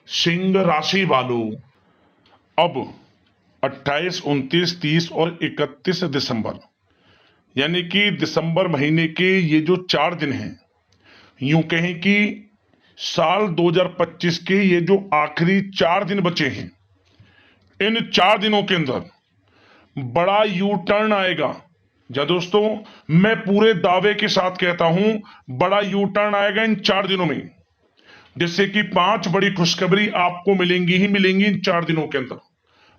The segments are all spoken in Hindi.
सिंह राशि वालों, अब 28, 29, 30 और 31 दिसंबर यानी कि दिसंबर महीने के ये जो 4 दिन हैं, यूं कहें कि साल 2025 के ये जो आखिरी 4 दिन बचे हैं, इन 4 दिनों के अंदर बड़ा यू टर्न आएगा। जा दोस्तों, मैं पूरे दावे के साथ कहता हूं, बड़ा यू टर्न आएगा इन 4 दिनों में, जिससे कि 5 बड़ी खुशखबरी आपको मिलेंगी ही मिलेंगी इन 4 दिनों के अंदर।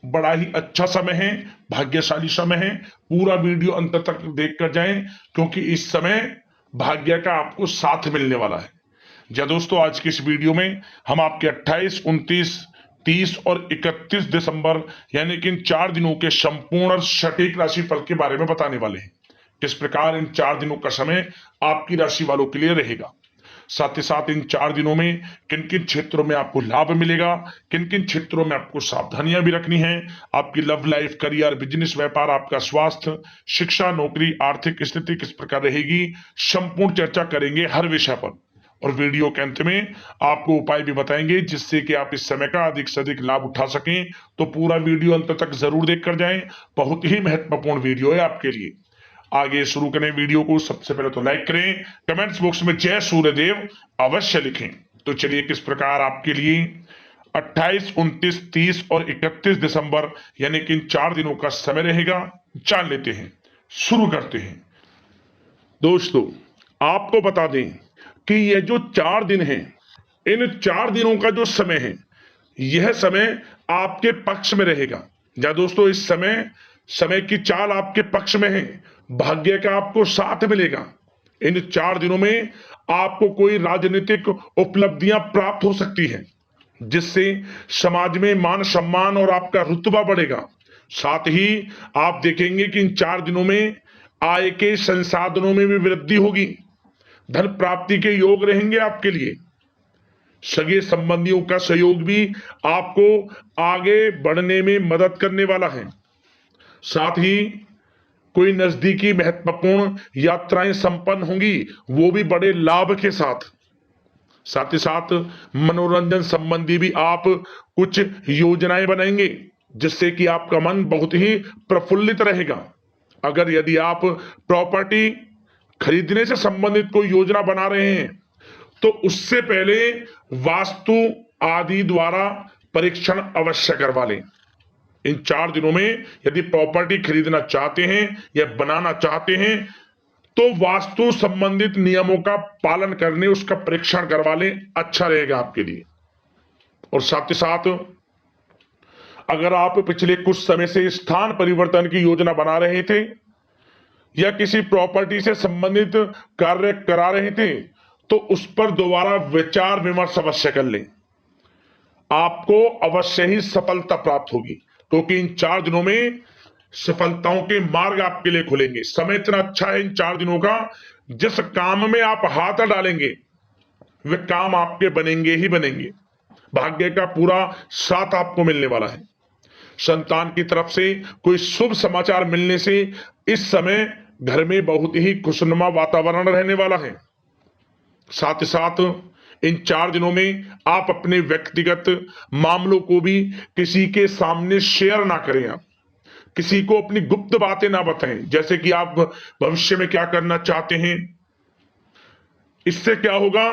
बड़ा ही अच्छा समय है, भाग्यशाली समय है। पूरा वीडियो अंत तक देख कर जाएं, क्योंकि इस समय भाग्य का आपको साथ मिलने वाला है। जी दोस्तों, आज की इस वीडियो में हम आपके 28, 29, 30 और 31 दिसंबर यानी कि इन 4 दिनों के संपूर्ण और सटीक राशिफल के बारे में बताने वाले हैं। किस प्रकार इन 4 दिनों का समय आपकी राशि वालों के लिए रहेगा, साथ ही साथ इन 4 दिनों में किन किन क्षेत्रों में आपको लाभ मिलेगा, किन किन क्षेत्रों में आपको सावधानियां भी रखनी है, आपकी लव लाइफ, करियर, बिजनेस, व्यापार, आपका स्वास्थ्य, शिक्षा, नौकरी, आर्थिक स्थिति किस प्रकार रहेगी, संपूर्ण चर्चा करेंगे हर विषय पर। और वीडियो के अंत में आपको उपाय भी बताएंगे जिससे कि आप इस समय का अधिक से अधिक लाभ उठा सकें। तो पूरा वीडियो अंत तक जरूर देख कर जाएं, बहुत ही महत्वपूर्ण वीडियो है आपके लिए। आगे शुरू करें वीडियो को, सबसे पहले तो लाइक करें, कमेंट्स बॉक्स में जय सूर्यदेव अवश्य लिखें। तो चलिए किस प्रकार आपके लिए 28, 29, 30 और 31 दिसंबर यानी कि इन 4 दिनों का समय रहेगा, जान लेते हैं। शुरू करते हैं। दोस्तों, आपको बता दें कि ये जो 4 दिन हैं, इन 4 दिनों का जो समय है, यह समय आपके पक्ष में रहेगा। या दोस्तों, इस समय की चाल आपके पक्ष में है, भाग्य का आपको साथ मिलेगा। इन 4 दिनों में आपको कोई राजनीतिक उपलब्धियां प्राप्त हो सकती हैं, जिससे समाज में मान सम्मान और आपका रुतबा बढ़ेगा। साथ ही आप देखेंगे कि इन 4 दिनों में आय के संसाधनों में भी वृद्धि होगी, धन प्राप्ति के योग रहेंगे आपके लिए। सगे संबंधियों का सहयोग भी आपको आगे बढ़ने में मदद करने वाला है। साथ ही कोई नजदीकी महत्वपूर्ण यात्राएं संपन्न होंगी, वो भी बड़े लाभ के साथ। साथ ही साथ मनोरंजन संबंधी भी आप कुछ योजनाएं बनाएंगे, जिससे कि आपका मन बहुत ही प्रफुल्लित रहेगा। अगर यदि आप प्रॉपर्टी खरीदने से संबंधित कोई योजना बना रहे हैं, तो उससे पहले वास्तु आदि द्वारा परीक्षण अवश्य करवा लें। इन 4 दिनों में यदि प्रॉपर्टी खरीदना चाहते हैं या बनाना चाहते हैं, तो वास्तु संबंधित नियमों का पालन करने उसका परीक्षण करवा लें, अच्छा रहेगा आपके लिए। और साथ ही साथ अगर आप पिछले कुछ समय से स्थान परिवर्तन की योजना बना रहे थे या किसी प्रॉपर्टी से संबंधित कार्य करा रहे थे, तो उस पर दोबारा विचार विमर्श अवश्य कर लें। आपको अवश्य ही सफलता प्राप्त होगी, क्योंकि इन 4 दिनों में सफलताओं के मार्ग आपके लिए खुलेंगे। समय इतना अच्छा है इन 4 दिनों का, जिस काम में आप हाथ डालेंगे वे काम आपके बनेंगे ही बनेंगे। भाग्य का पूरा साथ आपको मिलने वाला है। संतान की तरफ से कोई शुभ समाचार मिलने से इस समय घर में बहुत ही खुशनुमा वातावरण रहने वाला है। साथ ही साथ इन 4 दिनों में आप अपने व्यक्तिगत मामलों को भी किसी के सामने शेयर ना करें। आप किसी को अपनी गुप्त बातें ना बताएं, जैसे कि आप भविष्य में क्या करना चाहते हैं। इससे क्या होगा,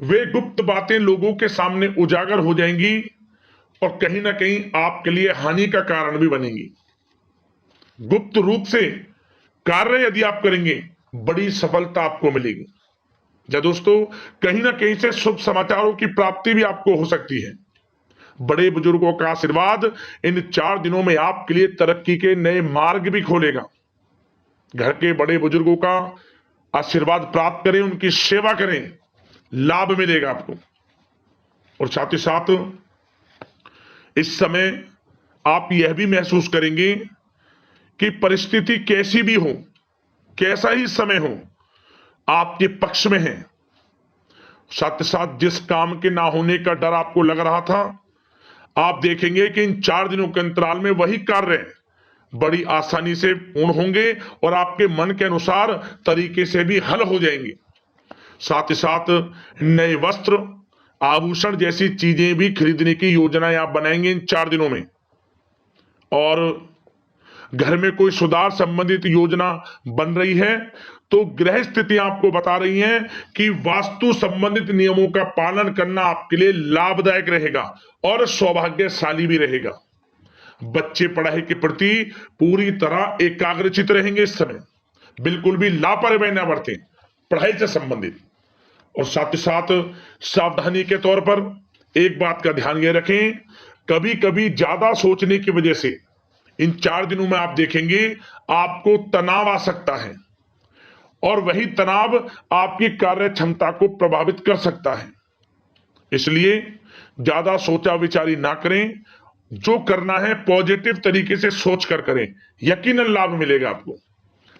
वे गुप्त बातें लोगों के सामने उजागर हो जाएंगी और कहीं ना कहीं आपके लिए हानि का कारण भी बनेंगी। गुप्त रूप से कार्य यदि आप करेंगे, बड़ी सफलता आपको मिलेगी। या दोस्तों, कहीं ना कहीं से शुभ समाचारों की प्राप्ति भी आपको हो सकती है। बड़े बुजुर्गों का आशीर्वाद इन 4 दिनों में आपके लिए तरक्की के नए मार्ग भी खोलेगा। घर के बड़े बुजुर्गों का आशीर्वाद प्राप्त करें, उनकी सेवा करें, लाभ मिलेगा आपको। और साथ ही साथ इस समय आप यह भी महसूस करेंगे कि परिस्थिति कैसी भी हो, कैसा ही समय हो, आपके पक्ष में है। साथ ही साथ जिस काम के ना होने का डर आपको लग रहा था, आप देखेंगे कि इन 4 दिनों के अंतराल में वही कार्य बड़ी आसानी से पूर्ण होंगे और आपके मन के अनुसार तरीके से भी हल हो जाएंगे। साथ ही साथ नए वस्त्र आभूषण जैसी चीजें भी खरीदने की योजनाएं आप बनाएंगे इन 4 दिनों में। और घर में कोई सुधार संबंधित योजना बन रही है तो ग्रह स्थिति आपको बता रही है कि वास्तु संबंधित नियमों का पालन करना आपके लिए लाभदायक रहेगा और सौभाग्यशाली भी रहेगा। बच्चे पढ़ाई के प्रति पूरी तरह एकाग्रचित रहेंगे इस समय, बिल्कुल भी लापरवाही ना बरतें पढ़ाई से संबंधित। और साथ ही साथ सावधानी के तौर पर एक बात का ध्यान ये रखें, कभी कभी ज्यादा सोचने की वजह से इन 4 दिनों में आप देखेंगे आपको तनाव आ सकता है और वही तनाव आपकी कार्य क्षमता को प्रभावित कर सकता है। इसलिए ज्यादा सोचा विचारी ना करें, जो करना है पॉजिटिव तरीके से सोच कर करें, यकीनन लाभ मिलेगा आपको।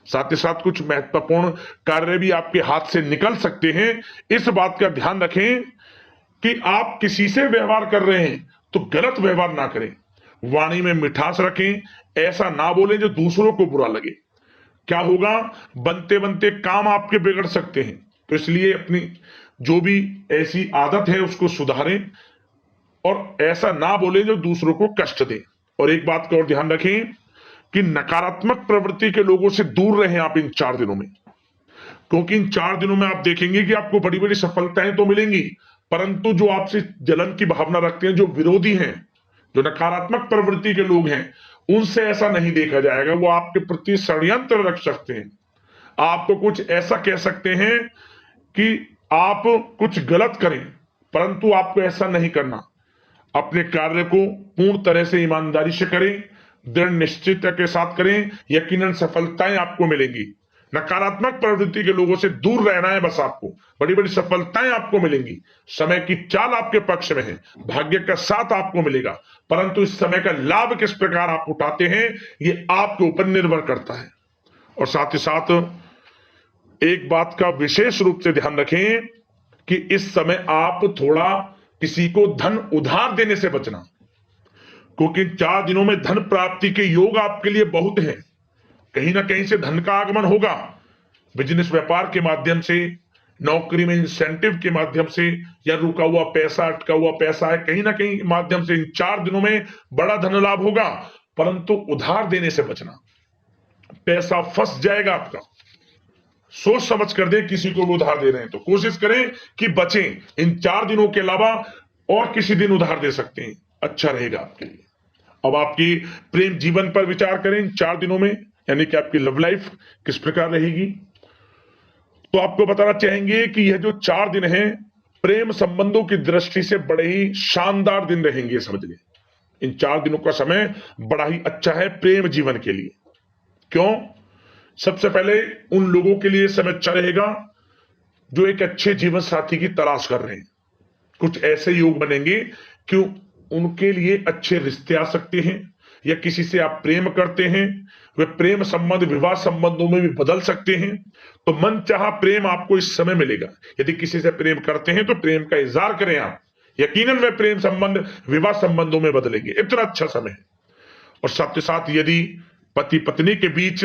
साथ ही साथ कुछ महत्वपूर्ण कार्य भी आपके हाथ से निकल सकते हैं। इस बात का ध्यान रखें कि आप किसी से व्यवहार कर रहे हैं तो गलत व्यवहार ना करें, वाणी में मिठास रखें, ऐसा ना बोलें जो दूसरों को बुरा लगे। क्या होगा, बनते बनते काम आपके बिगड़ सकते हैं। तो इसलिए अपनी जो भी ऐसी आदत है उसको सुधारें और ऐसा ना बोलें जो दूसरों को कष्ट दे। और एक बात का और ध्यान रखें कि नकारात्मक प्रवृत्ति के लोगों से दूर रहें आप इन 4 दिनों में, क्योंकि इन 4 दिनों में आप देखेंगे कि आपको बड़ी बड़ी सफलताएं तो मिलेंगी, परंतु जो आपसे जलन की भावना रखते हैं, जो विरोधी हैं, जो नकारात्मक प्रवृत्ति के लोग हैं, उनसे ऐसा नहीं देखा जाएगा। वो आपके प्रति षड्यंत्र रख सकते हैं, आपको कुछ ऐसा कह सकते हैं कि आप कुछ गलत करें, परंतु आपको ऐसा नहीं करना। अपने कार्य को पूर्ण तरह से ईमानदारी से करें, दृढ़ निश्चितता के साथ करें, यकीनन सफलताएं आपको मिलेंगी। नकारात्मक प्रवृत्ति के लोगों से दूर रहना है बस, आपको बड़ी बड़ी सफलताएं आपको मिलेंगी। समय की चाल आपके पक्ष में है, भाग्य का साथ आपको मिलेगा, परंतु इस समय का लाभ किस प्रकार आप उठाते हैं ये आपके ऊपर निर्भर करता है। और साथ ही साथ एक बात का विशेष रूप से ध्यान रखें कि इस समय आप थोड़ा किसी को धन उधार देने से बचना, क्योंकि 4 दिनों में धन प्राप्ति के योग आपके लिए बहुत हैं। कहीं ना कहीं से धन का आगमन होगा, बिजनेस व्यापार के माध्यम से, नौकरी में इंसेंटिव के माध्यम से, या रुका हुआ पैसा, अटका हुआ पैसा है, कहीं ना कहीं माध्यम से इन 4 दिनों में बड़ा धन लाभ होगा। परंतु उधार देने से बचना, पैसा फंस जाएगा आपका। सोच समझ कर दें, किसी को भी उधार दे रहे हैं तो कोशिश करें कि बचें। इन 4 दिनों के अलावा और किसी दिन उधार दे सकते हैं, अच्छा रहेगा आपके लिए। अब आपकी प्रेम जीवन पर विचार करें इन 4 दिनों में, यानी कि आपकी लव लाइफ किस प्रकार रहेगी। तो आपको बताना चाहेंगे कि यह जो 4 दिन हैं प्रेम संबंधों की दृष्टि से बड़े ही शानदार दिन रहेंगे, समझ लें। इन 4 दिनों का समय बड़ा ही अच्छा है प्रेम जीवन के लिए। क्यों? सबसे पहले उन लोगों के लिए समय अच्छा रहेगा जो एक अच्छे जीवन साथी की तलाश कर रहे हैं। कुछ ऐसे योग बनेंगे कि उनके लिए अच्छे रिश्ते आ सकते हैं, या किसी से आप प्रेम करते हैं, वे प्रेम संबंध विवाह संबंधों में भी बदल सकते हैं। तो मन चाहा प्रेम आपको इस समय मिलेगा। यदि किसी से प्रेम करते हैं तो प्रेम का इजहार करें आप, यकीनन वे प्रेम संबंध विवाह संबंधों में बदलेंगे। इतना अच्छा समय है। और साथ ही साथ यदि पति पत्नी के बीच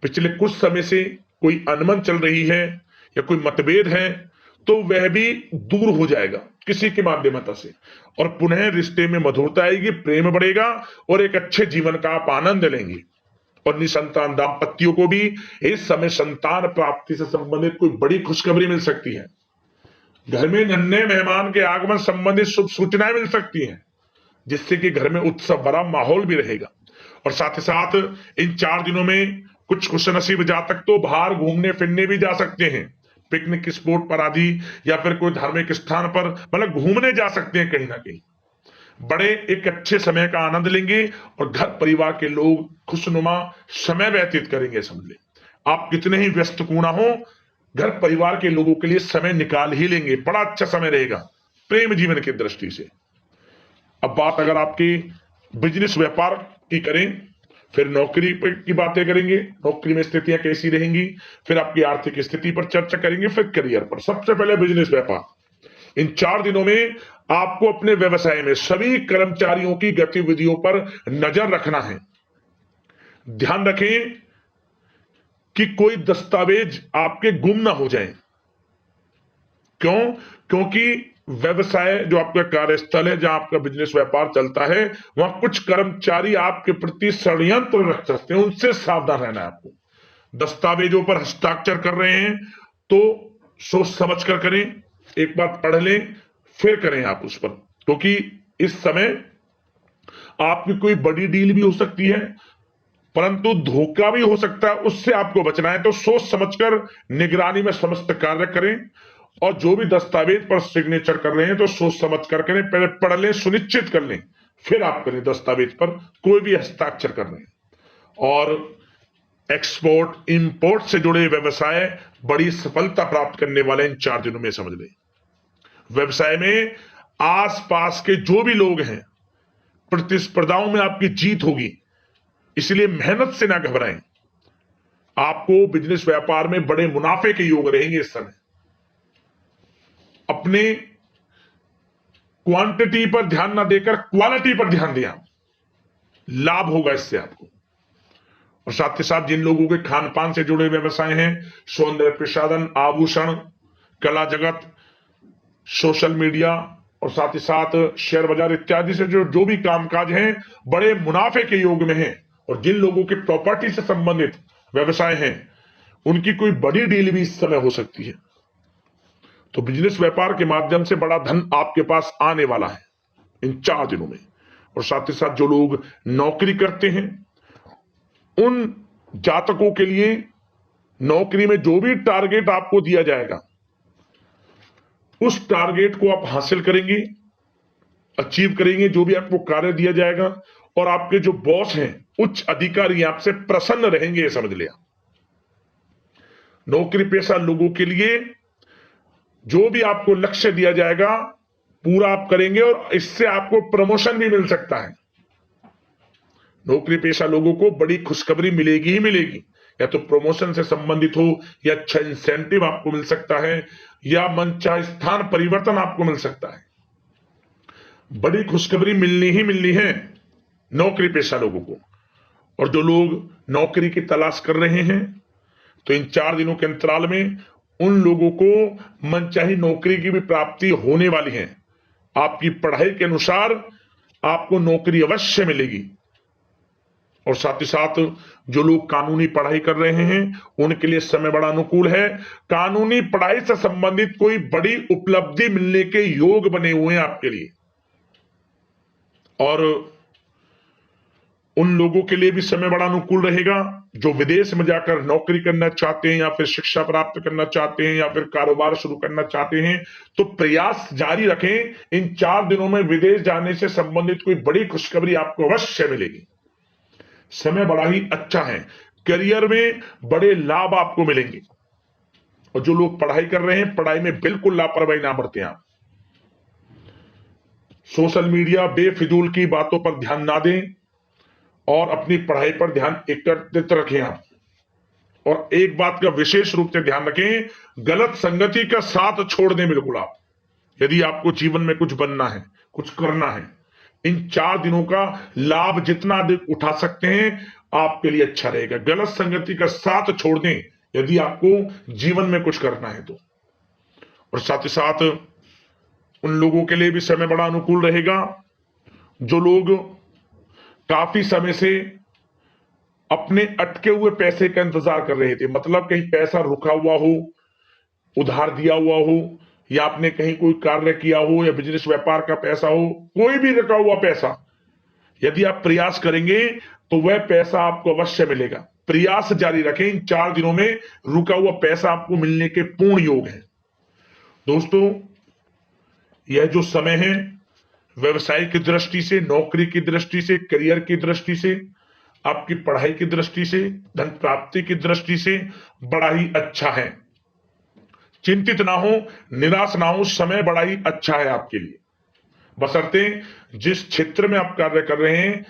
पिछले कुछ समय से कोई अनबन चल रही है या कोई मतभेद है तो वह भी दूर हो जाएगा किसी के माध्यमता से, और पुनः रिश्ते में मधुरता आएगी, प्रेम बढ़ेगा और एक अच्छे जीवन का आप आनंद लेंगे। और निसंतान दाम्पत्यों को भी इस समय संतान प्राप्ति से संबंधित कोई बड़ी खुशखबरी मिल सकती है। घर में नन्हे मेहमान के आगमन संबंधित शुभ सूचनाएं मिल सकती हैं, जिससे कि घर में उत्सव भरा माहौल भी रहेगा। और साथ ही साथ इन 4 दिनों में कुछ खुशनसीब जातक तो बाहर घूमने फिरने भी जा सकते हैं, पिकनिक स्पॉट पर आदि, या फिर कोई धार्मिक स्थान पर, मतलब घूमने जा सकते हैं कहीं ना कहीं। बड़े एक अच्छे समय का आनंद लेंगे और घर परिवार के लोग खुशनुमा समय व्यतीत करेंगे। समझ ले, आप कितने ही व्यस्त क्यों ना हो, घर परिवार के लोगों के लिए समय निकाल ही लेंगे। बड़ा अच्छा समय रहेगा प्रेम जीवन की दृष्टि से। अब बात अगर आपकी बिजनेस व्यापार की करें, फिर नौकरी की बातें करेंगे, नौकरी में स्थितियां कैसी रहेंगी, फिर आपकी आर्थिक स्थिति पर चर्चा करेंगे, फिर करियर पर। सबसे पहले बिजनेस व्यापार। इन 4 दिनों में आपको अपने व्यवसाय में सभी कर्मचारियों की गतिविधियों पर नजर रखना है। ध्यान रखें कि कोई दस्तावेज आपके गुम ना हो जाए। क्यों? क्योंकि व्यवसाय जो आपका कार्यस्थल है, जहां आपका बिजनेस व्यापार चलता है, वहां कुछ कर्मचारी आपके प्रति षड्यंत्र रच सकते हैं, उनसे सावधान रहना है आपको। दस्तावेजों पर हस्ताक्षर कर रहे हैं तो सोच समझ कर करें, एक बार पढ़ लें फिर करें आप उस पर, क्योंकि इस समय आपकी कोई बड़ी डील भी हो सकती है, परंतु धोखा भी हो सकता है, उससे आपको बचना है। तो सोच समझकर निगरानी में समस्त कार्य करें, और जो भी दस्तावेज पर सिग्नेचर कर रहे हैं तो सोच समझ कर करें, पहले पढ़ लें, सुनिश्चित कर लें, फिर आप करें दस्तावेज पर कोई भी हस्ताक्षर कर रहे हैं। और एक्सपोर्ट इंपोर्ट से जुड़े व्यवसाय बड़ी सफलता प्राप्त करने वाले इन 4 दिनों में, समझ लें। व्यवसाय में आसपास के जो भी लोग हैं, प्रतिस्पर्धाओं में आपकी जीत होगी, इसलिए मेहनत से ना घबराएं। आपको बिजनेस व्यापार में बड़े मुनाफे के योग रहेंगे इस समय। अपने क्वांटिटी पर ध्यान ना देकर क्वालिटी पर ध्यान दिया, लाभ होगा इससे आपको। और साथ ही साथ जिन लोगों के खान पान से जुड़े व्यवसाय हैं, सौंदर्य प्रसाधन, आभूषण, कला जगत, सोशल मीडिया और साथ ही साथ शेयर बाजार इत्यादि से जो भी कामकाज हैं, बड़े मुनाफे के योग में हैं। और जिन लोगों के प्रॉपर्टी से संबंधित व्यवसाय हैं, उनकी कोई बड़ी डील भी इस समय हो सकती है। तो बिजनेस व्यापार के माध्यम से बड़ा धन आपके पास आने वाला है इन 4 दिनों में। और साथ ही साथ जो लोग नौकरी करते हैं, उन जातकों के लिए नौकरी में जो भी टारगेट आपको दिया जाएगा, उस टारगेट को आप हासिल करेंगे, अचीव करेंगे, जो भी आपको कार्य दिया जाएगा। और आपके जो बॉस हैं, उच्च अधिकारी, आपसे प्रसन्न रहेंगे, ये समझ लिया। नौकरी पेशा लोगों के लिए जो भी आपको लक्ष्य दिया जाएगा, पूरा आप करेंगे, और इससे आपको प्रमोशन भी मिल सकता है। नौकरी पेशा लोगों को बड़ी खुशखबरी मिलेगी ही मिलेगी, या तो प्रमोशन से संबंधित हो, या अच्छा इंसेंटिव आपको मिल सकता है, या मनचाहे स्थान परिवर्तन आपको मिल सकता है। बड़ी खुशखबरी मिलनी ही मिलनी है नौकरी पेशा लोगों को। और जो लोग नौकरी की तलाश कर रहे हैं, तो इन 4 दिनों के अंतराल में उन लोगों को मनचाही नौकरी की भी प्राप्ति होने वाली है। आपकी पढ़ाई के अनुसार आपको नौकरी अवश्य मिलेगी। और साथ ही साथ जो लोग कानूनी पढ़ाई कर रहे हैं, उनके लिए समय बड़ा अनुकूल है। कानूनी पढ़ाई से संबंधित कोई बड़ी उपलब्धि मिलने के योग बने हुए हैं आपके लिए। और उन लोगों के लिए भी समय बड़ा अनुकूल रहेगा जो विदेश में जाकर नौकरी करना चाहते हैं, या फिर शिक्षा प्राप्त करना चाहते हैं, या फिर कारोबार शुरू करना चाहते हैं। तो प्रयास जारी रखें। इन 4 दिनों में विदेश जाने से संबंधित कोई बड़ी खुशखबरी आपको अवश्य मिलेगी। समय बड़ा ही अच्छा है, करियर में बड़े लाभ आपको मिलेंगे। और जो लोग पढ़ाई कर रहे हैं, पढ़ाई में बिल्कुल लापरवाही ना बरतें आप। सोशल मीडिया बेफिजूल की बातों पर ध्यान ना दें, और अपनी पढ़ाई पर ध्यान एकत्रित रखें आप। और एक बात का विशेष रूप से ध्यान रखें, गलत संगति का साथ छोड़ दें बिल्कुल आप, यदि आपको जीवन में कुछ बनना है, कुछ करना है। इन 4 दिनों का लाभ जितना अधिक उठा सकते हैं, आपके लिए अच्छा रहेगा। गलत संगति का साथ छोड़ दें यदि आपको जीवन में कुछ करना है तो। और साथ ही साथ उन लोगों के लिए भी समय बड़ा अनुकूल रहेगा जो लोग काफी समय से अपने अटके हुए पैसे का इंतजार कर रहे थे। मतलब कहीं पैसा रुका हुआ हो, उधार दिया हुआ हो, या आपने कहीं कोई कार्य किया हो, या बिजनेस व्यापार का पैसा हो, कोई भी रुका हुआ पैसा, यदि आप प्रयास करेंगे तो वह पैसा आपको अवश्य मिलेगा। प्रयास जारी रखें। इन 4 दिनों में रुका हुआ पैसा आपको मिलने के पूर्ण योग है। दोस्तों, यह जो समय है, व्यवसाय की दृष्टि से, नौकरी की दृष्टि से, करियर की दृष्टि से, आपकी पढ़ाई की दृष्टि से, धन प्राप्ति की दृष्टि से बड़ा ही अच्छा है। चिंतित ना हो, निराश ना हो, समय बड़ा ही अच्छा है आपके लिए। बशर्ते जिस क्षेत्र में आप कार्य कर रहे हैं,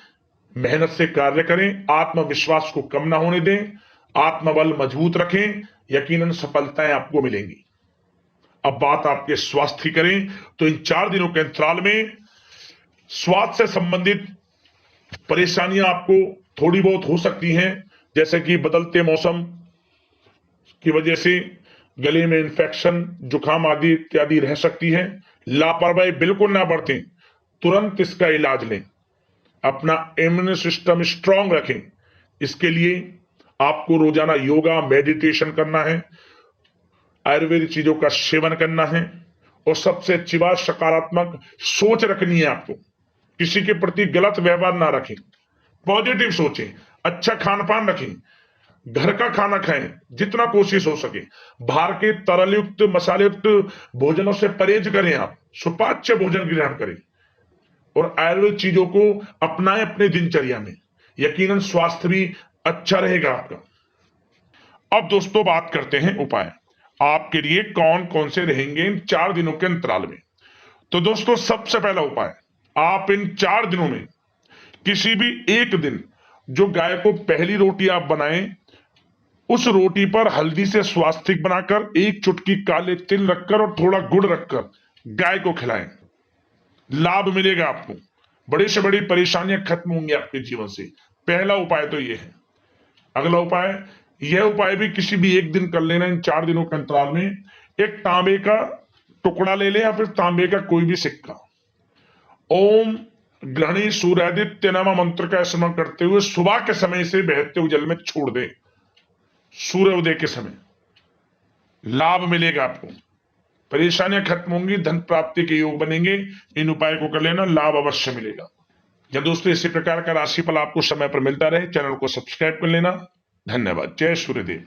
मेहनत से कार्य करें, आत्मविश्वास को कम ना होने दें, आत्मबल मजबूत रखें, यकीनन सफलताएं आपको मिलेंगी। अब बात आपके स्वास्थ्य की करें तो इन 4 दिनों के अंतराल में स्वास्थ्य से संबंधित परेशानियां आपको थोड़ी बहुत हो सकती हैं, जैसे कि बदलते मौसम की वजह से गले में इंफेक्शन, जुकाम आदि इत्यादि रह सकती है। लापरवाही बिल्कुल ना बरतें, तुरंत इसका इलाज लें, अपना इम्यून सिस्टम स्ट्रांग रखें। इसके लिए आपको रोजाना योगा मेडिटेशन करना है, आयुर्वेदिक चीजों का सेवन करना है, और सबसे अच्छी बात सकारात्मक सोच रखनी है। आपको किसी के प्रति गलत व्यवहार ना रखें, पॉजिटिव सोचें, अच्छा खान पान रखें, घर का खाना खाएं जितना कोशिश हो सके, बाहर के तरल युक्त मसाले युक्त भोजनों से परहेज करें, आप सुपाच्य भोजन ग्रहण करें और आयुर्वेद चीजों को अपनाएं अपने दिनचर्या में। यकीनन स्वास्थ्य भी अच्छा रहेगा आपका। अब दोस्तों बात करते हैं उपाय, आपके लिए कौन कौन से रहेंगे इन 4 दिनों के अंतराल में। तो दोस्तों सबसे पहला उपाय, आप इन 4 दिनों में किसी भी एक दिन जो गाय को पहली रोटी आप बनाएं, उस रोटी पर हल्दी से स्वास्तिक बनाकर एक चुटकी काले तिल रखकर और थोड़ा गुड़ रखकर गाय को खिलाएं। लाभ मिलेगा आपको, बड़ी से बड़ी परेशानियां खत्म होंगी आपके जीवन से। पहला उपाय तो यह है। अगला उपाय, यह उपाय भी किसी भी एक दिन कर लेना इन 4 दिनों के अंतराल में। एक तांबे का टुकड़ा ले लें या फिर तांबे का कोई भी सिक्का, ओम ग्रहणी सूर्यादित्य नमः मंत्र का स्मरण करते हुए सुबह के समय से बहते हुए जल में छोड़ दें, सूर्योदय के समय। लाभ मिलेगा आपको, परेशानियां खत्म होंगी, धन प्राप्ति के योग बनेंगे। इन उपाय को कर लेना, लाभ अवश्य मिलेगा। या दोस्तों इसी प्रकार का राशिफल आपको समय पर मिलता रहे, चैनल को सब्सक्राइब कर लेना। धन्यवाद। जय सूर्यदेव।